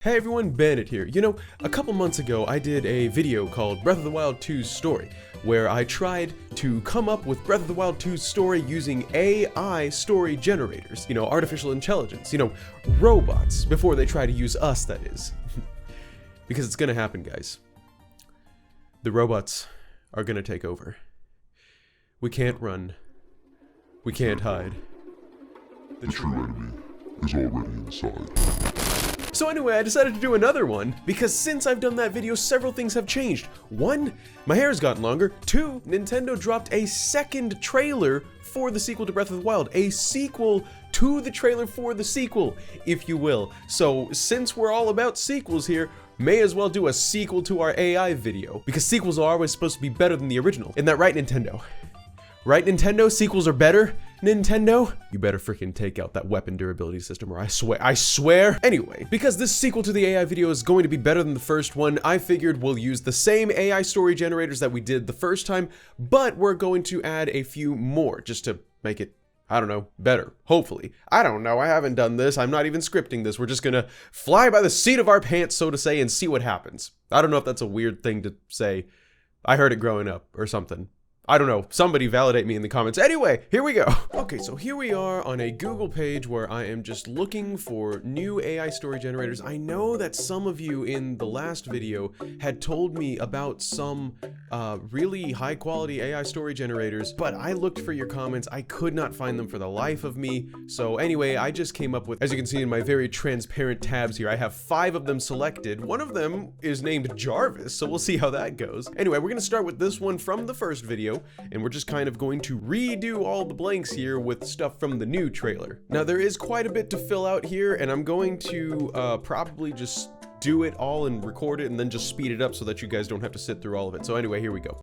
Hey everyone, Bandit here. You know, a couple months ago I did a video called Breath of the Wild 2's story, where I tried to come up with Breath of the Wild 2's story using AI story generators. You know, artificial intelligence, you know, robots, before they try to use us, that is. Because it's gonna happen, guys. The robots are gonna take over. We can't run. We can't hide. The true enemy is already inside. So anyway, I decided to do another one, because since I've done that video, several things have changed. One, my hair's gotten longer. Two, Nintendo dropped a second trailer for the sequel to Breath of the Wild. A sequel to the trailer for the sequel, if you will. So since we're all about sequels here, may as well do a sequel to our AI video, because sequels are always supposed to be better than the original. Isn't that right, Nintendo? Right, Nintendo? Sequels are better? Nintendo? You better freaking take out that weapon durability system, or I swear. Anyway, because this sequel to the AI video is going to be better than the first one, I figured we'll use the same AI story generators that we did the first time, but we're going to add a few more, just to make it, I don't know, better, hopefully. I don't know, I haven't done this, I'm not even scripting this, we're just gonna fly by the seat of our pants, so to say, and see what happens. I don't know if that's a weird thing to say. I heard it growing up, or something. I don't know, somebody validate me in the comments. Anyway, here we go. Okay, so here we are on a Google page where I am just looking for new AI story generators. I know that some of you in the last video had told me about some really high quality AI story generators, but I looked for your comments, I could not find them for the life of me. So anyway, I just came up with, as you can see in my very transparent tabs here, I have 5 of them selected. One of them is named Jarvis, so we'll see how that goes. Anyway, we're gonna start with this one from the first video, and we're just kind of going to redo all the blanks here with stuff from the new trailer. Now there is quite a bit to fill out here, and I'm going to probably just do it all and record it and then just speed it up so that you guys don't have to sit through all of it. So anyway, here we go.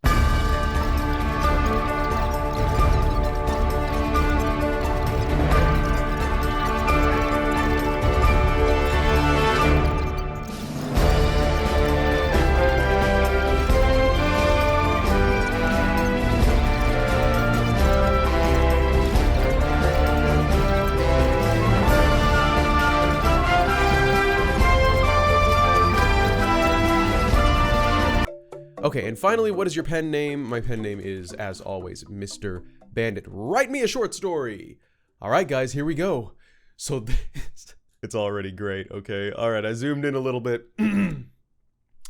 Okay, and finally, what is your pen name? My pen name is, as always, Mr. Bandit. Write me a short story! Alright guys, here we go. So this, it's already great, okay? Alright, I zoomed in a little bit. I'm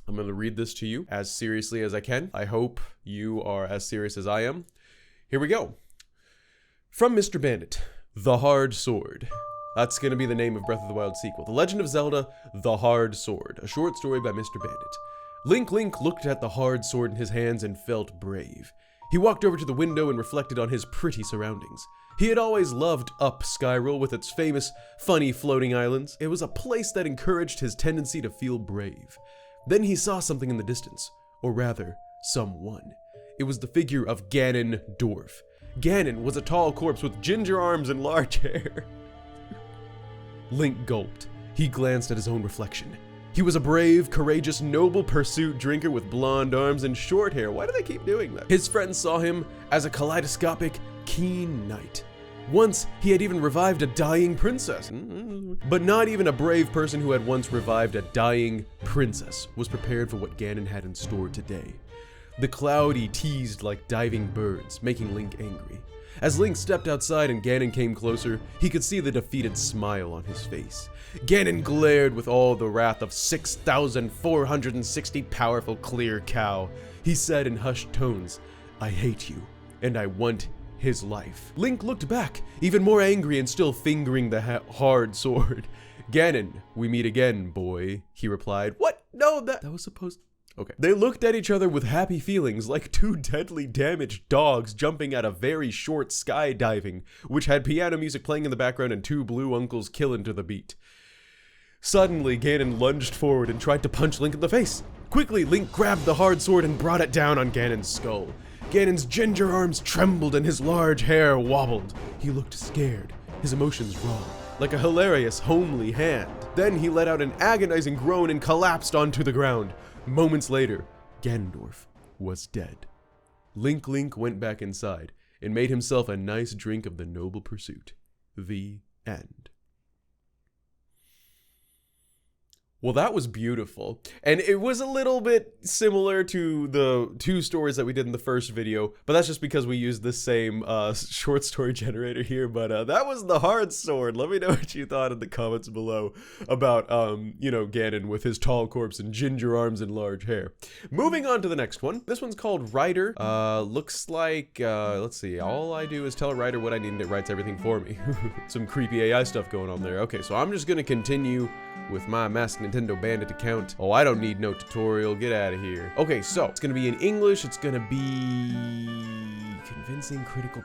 gonna read this to you as seriously as I can. I hope you are as serious as I am. Here we go. From Mr. Bandit, The Hard Sword. That's gonna be the name of Breath of the Wild sequel. The Legend of Zelda, The Hard Sword. A short story by Mr. Bandit. Link looked at the hard sword in his hands and felt brave. He walked over to the window and reflected on his pretty surroundings. He had always loved Up Hyrule with its famous, funny floating islands. It was a place that encouraged his tendency to feel brave. Then he saw something in the distance, or rather, someone. It was the figure of Ganondorf. Ganon was a tall corpse with ginger arms and large hair. Link gulped. He glanced at his own reflection. He was a brave, courageous, noble pursuit drinker with blonde arms and short hair. Why do they keep doing that? His friends saw him as a kaleidoscopic, keen knight. Once, he had even revived a dying princess. But not even a brave person who had once revived a dying princess was prepared for what Ganon had in store today. The cloudy teased like diving birds, making Link angry. As Link stepped outside and Ganon came closer, he could see the defeated smile on his face. Ganon glared with all the wrath of 6,460 powerful clear cow. He said in hushed tones, "I hate you, and I want his life." Link looked back, even more angry and still fingering the hard sword. "Ganon, we meet again, boy," he replied. What? No, that was supposed... Okay. They looked at each other with happy feelings, like two deadly damaged dogs jumping at a very short skydiving, which had piano music playing in the background and 2 blue uncles killing to the beat. Suddenly, Ganon lunged forward and tried to punch Link in the face. Quickly, Link grabbed the hard sword and brought it down on Ganon's skull. Ganon's ginger arms trembled and his large hair wobbled. He looked scared, his emotions raw, like a hilarious, homely hand. Then he let out an agonizing groan and collapsed onto the ground. Moments later, Ganondorf was dead. Link went back inside and made himself a nice drink of the noble pursuit. The end. Well, that was beautiful. And it was a little bit similar to the 2 stories that we did in the first video, but that's just because we used the same short story generator here. But that was the hard sword. Let me know what you thought in the comments below about, you know, Ganon with his tall corpse and ginger arms and large hair. Moving on to the next one. This one's called Writer. Looks like, let's see, all I do is tell Writer what I need and it writes everything for me. Some creepy AI stuff going on there. Okay, so I'm just gonna continue with my maskednintendobandit account. Oh, I don't need no tutorial. Get out of here. Okay, so it's gonna be in English. It's gonna be convincing, critical.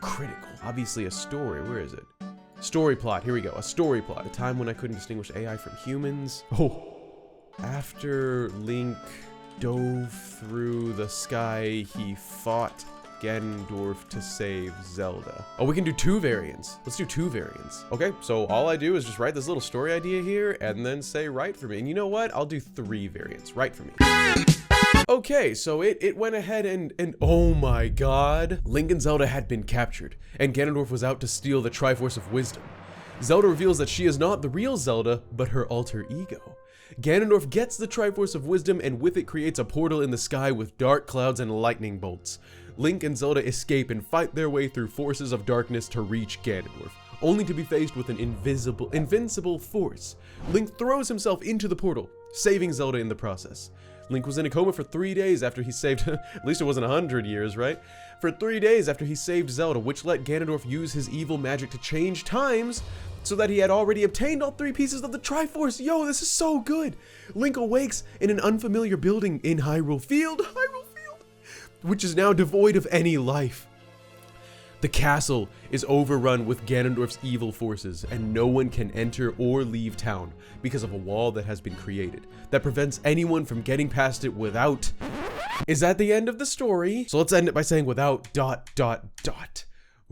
Obviously a story. Where is it? Story plot. Here we go. A story plot. A time when I couldn't distinguish AI from humans. Oh. After Link dove through the sky, he fought Ganondorf to save Zelda. Oh, we can do 2 variants. Let's do 2 variants. Okay, so all I do is just write this little story idea here and then say write for me. And you know what? I'll do 3 variants. Write for me. Okay, so it went ahead and oh my god. Link and Zelda had been captured, and Ganondorf was out to steal the Triforce of Wisdom. Zelda reveals that she is not the real Zelda, but her alter ego. Ganondorf gets the Triforce of Wisdom and with it creates a portal in the sky with dark clouds and lightning bolts. Link and Zelda escape and fight their way through forces of darkness to reach Ganondorf, only to be faced with an invincible force. Link throws himself into the portal, saving Zelda in the process. Link was in a coma for 3 days after he saved, at least it wasn't 100 years, right? For 3 days after he saved Zelda, which let Ganondorf use his evil magic to change times, so that he had already obtained all 3 pieces of the Triforce. Yo, this is so good. Link awakes in an unfamiliar building in Hyrule Field, which is now devoid of any life. The castle is overrun with Ganondorf's evil forces, and no one can enter or leave town because of a wall that has been created that prevents anyone from getting past it without... Is that the end of the story? So let's end it by saying without ...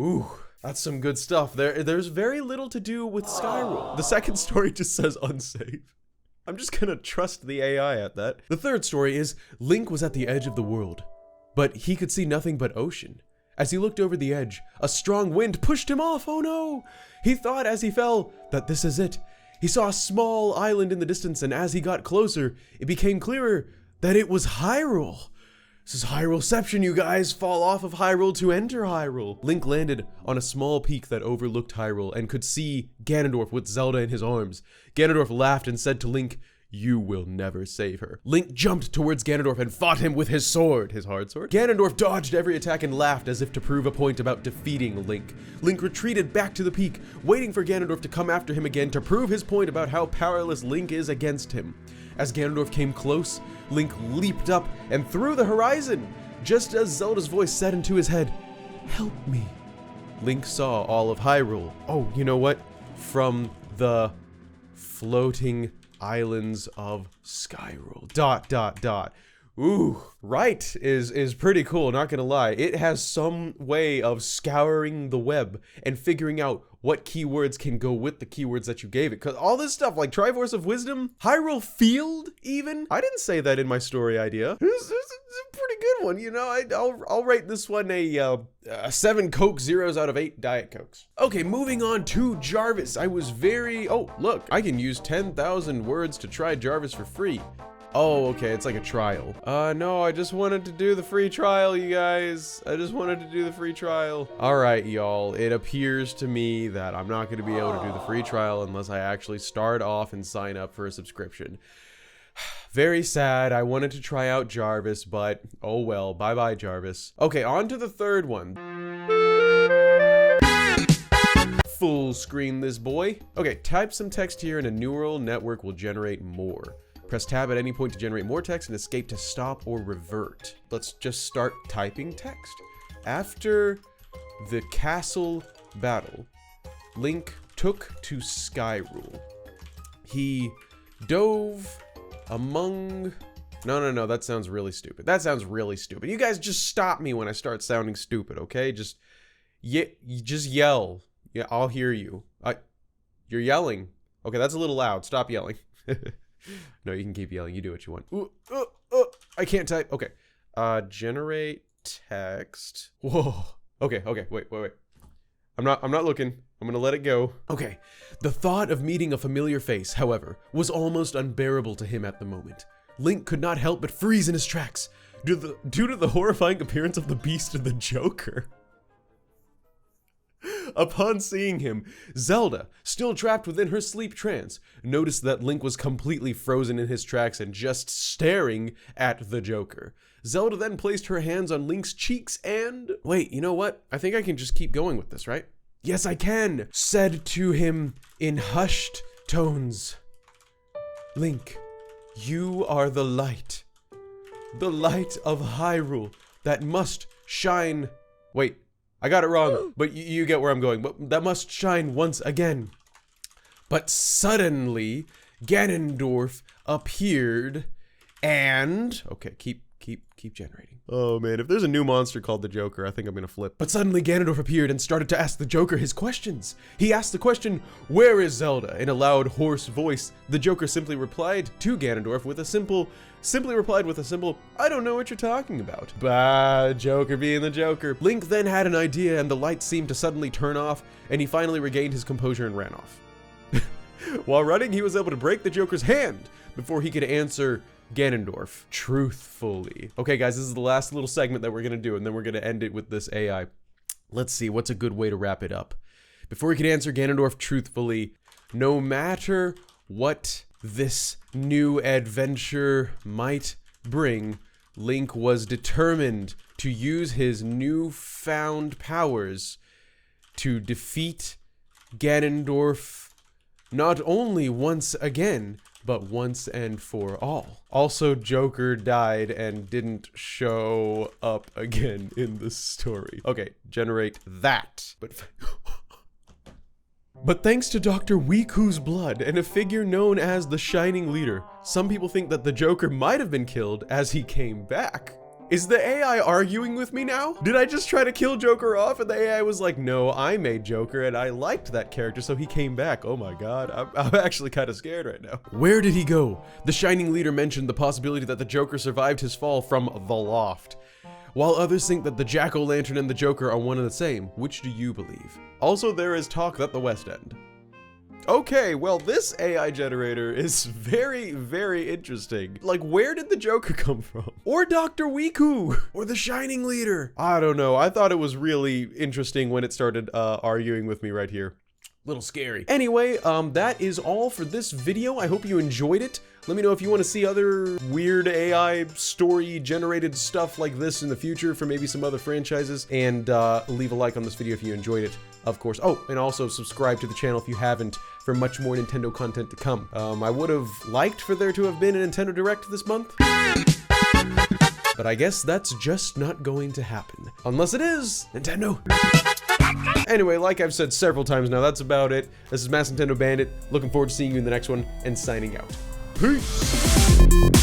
Ooh, that's some good stuff. There's very little to do with Skyrule. The second story just says unsafe. I'm just gonna trust the AI at that. The third story is Link was at the edge of the world, but he could see nothing but ocean. As he looked over the edge, a strong wind pushed him off. Oh no! He thought as he fell that this is it. He saw a small island in the distance, and as he got closer, it became clearer that it was Hyrule. This is Hyruleception, you guys. Fall off of Hyrule to enter Hyrule. Link landed on a small peak that overlooked Hyrule and could see Ganondorf with Zelda in his arms. Ganondorf laughed and said to Link, "You will never save her." Link jumped towards Ganondorf and fought him with his sword, his hard sword. Ganondorf dodged every attack and laughed as if to prove a point about defeating Link. Link retreated back to the peak, waiting for Ganondorf to come after him again to prove his point about how powerless Link is against him. As Ganondorf came close, Link leaped up and through the horizon, just as Zelda's voice said into his head, "Help me." Link saw all of Hyrule. Oh, you know what? From the floating islands of Skyrule. ... Ooh, right is pretty cool, not gonna lie. It has some way of scouring the web and figuring out what keywords can go with the keywords that you gave it. Cause all this stuff like Triforce of Wisdom, Hyrule Field even. I didn't say that in my story idea. It's a pretty good one, you know. I'll rate this one a 7 Coke Zeros out of 8 Diet Cokes. Okay, moving on to Jarvis. I was very, oh look, I can use 10,000 words to try Jarvis for free. Oh, okay, it's like a trial. No, I just wanted to do the free trial, you guys. I just wanted to do the free trial. All right, y'all, it appears to me that I'm not gonna be able to do the free trial unless I actually start off and sign up for a subscription. Very sad. I wanted to try out Jarvis, but oh well, bye-bye, Jarvis. Okay, on to the third one. Full screen this boy. Okay, type some text here and a neural network will generate more. Press tab at any point to generate more text and escape to stop or revert. Let's just start typing text. After the castle battle, Link took to Skyrule. He dove among... No, that sounds really stupid. That sounds really stupid. You guys just stop me when I start sounding stupid, okay? Just yell. Yeah, I'll hear you. You're yelling. Okay, that's a little loud. Stop yelling. No, you can keep yelling. You do what you want. I can't type. Okay. Generate text. Whoa. Okay, wait. I'm not looking. I'm gonna let it go. Okay. The thought of meeting a familiar face, however, was almost unbearable to him at the moment. Link could not help but freeze in his tracks due to the horrifying appearance of the beast and the Joker. Upon seeing him, Zelda, still trapped within her sleep trance, noticed that Link was completely frozen in his tracks and just staring at the Joker. Zelda then placed her hands on Link's cheeks and... Wait, you know what? I think I can just keep going with this, right? Yes, I can! Said to him in hushed tones, Link, you are the light of Hyrule that must shine... Wait, I got it wrong, but you get where I'm going. But that must shine once again. But suddenly, Ganondorf appeared and... Okay, keep generating. Oh man, if there's a new monster called the Joker, I think I'm gonna flip. But suddenly Ganondorf appeared and started to ask the Joker his questions. He asked the question, "Where is Zelda?" in a loud, hoarse voice. The Joker simply replied to Ganondorf with a simple, "I don't know what you're talking about." Bah, Joker being the Joker. Link then had an idea and the light seemed to suddenly turn off and he finally regained his composure and ran off. While running, he was able to break the Joker's hand before he could answer Ganondorf truthfully. Okay guys, this is the last little segment that we're gonna do and then we're gonna end it with this AI. Let's see, what's a good way to wrap it up? Before he could answer Ganondorf truthfully, no matter what this new adventure might bring, Link was determined to use his newfound powers to defeat Ganondorf not only once again, but once and for all. Also, Joker died and didn't show up again in the story. Okay, generate that. But thanks to Dr. Weeku's blood and a figure known as the Shining Leader, some people think that the Joker might have been killed as he came back. Is the AI arguing with me now? Did I just try to kill Joker off and the AI was like, no, I made Joker and I liked that character, so he came back. Oh my god, I'm actually kind of scared right now. Where did he go? The Shining Leader mentioned the possibility that the Joker survived his fall from the loft. While others think that the Jack-o'-lantern and the Joker are one and the same, which do you believe? Also, there is talk that the West End. Okay, well, this AI generator is very, very interesting. Like, where did the Joker come from? Or Dr. Weeku? Or the Shining Leader? I don't know. I thought it was really interesting when it started arguing with me right here. Little scary. Anyway, that is all for this video. I hope you enjoyed it. Let me know if you want to see other weird AI story generated stuff like this in the future for maybe some other franchises, and leave a like on this video if you enjoyed it, of course. Oh, and also subscribe to the channel if you haven't for much more Nintendo content to come. I would have liked for there to have been a Nintendo Direct this month, but I guess that's just not going to happen. Unless it is Nintendo. Anyway, like I've said several times now, that's about it. This is maskednintendobandit. Looking forward to seeing you in the next one, and signing out. Peace!